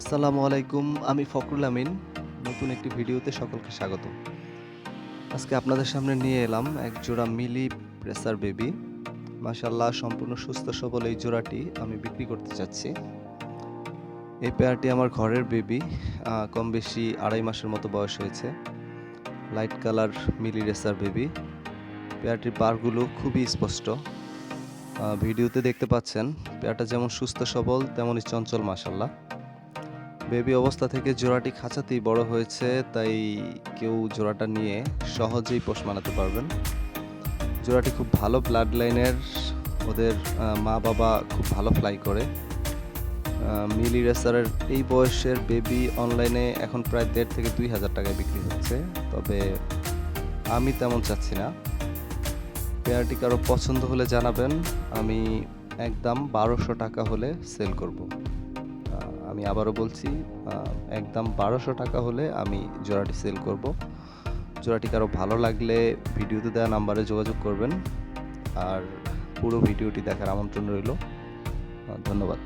আসসালামু আলাইকুম। আমি ফখরুল আমিন। নতুন একটি ভিডিওতে সকলকে স্বাগত। আজকে আপনাদের সামনে নিয়ে এলাম এক জোড়া মিলি রেসার বেবি। মাশাআল্লাহ সম্পূর্ণ সুস্থ সবল এই জোড়াটি আমি বিক্রি করতে চাচ্ছি। এই পেয়ারটি আমার ঘরের বেবি। কম বেশি ২.৫ মাসের মতো বয়স হয়েছে। লাইট কালার মিলি রেসার বেবি। পেয়ারটির পাড়গুলো খুবই স্পষ্ট। ভিডিওতে দেখতে পাচ্ছেন পেয়ারটা যেমন সুস্থ সবল তেমনই চঞ্চল মাশাআল্লাহ। বেবি অবস্থা থেকে জোড়াটি খাঁচাতেই বড় হয়েছে, তাই কেউ জোড়াটা নিয়ে সহজেই পোষ মানাতে পারবেন। জোড়াটি খুব ভালো ব্লাড লাইনের, ওদের মা বাবা খুব ভালো ফ্লাই করে। মিলি রেসারের এই বয়সের বেবি অনলাইনে এখন প্রায় ১.৫ থেকে ২ হাজার টাকায় বিক্রি হচ্ছে, তবে আমি তেমন চাচ্ছি না। পেয়ারটি কারো পছন্দ হলে জানাবেন, আমি একদম ১২০০ টাকা হলে সেল করব। আমি আবারও বলছি, একদম ১২০০ টাকা হলে আমি জোড়াটি সেল করব। জোড়াটি কারো ভালো লাগলে ভিডিওতে দেওয়া নাম্বারে যোগাযোগ করবেন। আর পুরো ভিডিওটি দেখার আমন্ত্রণ রইল। ধন্যবাদ।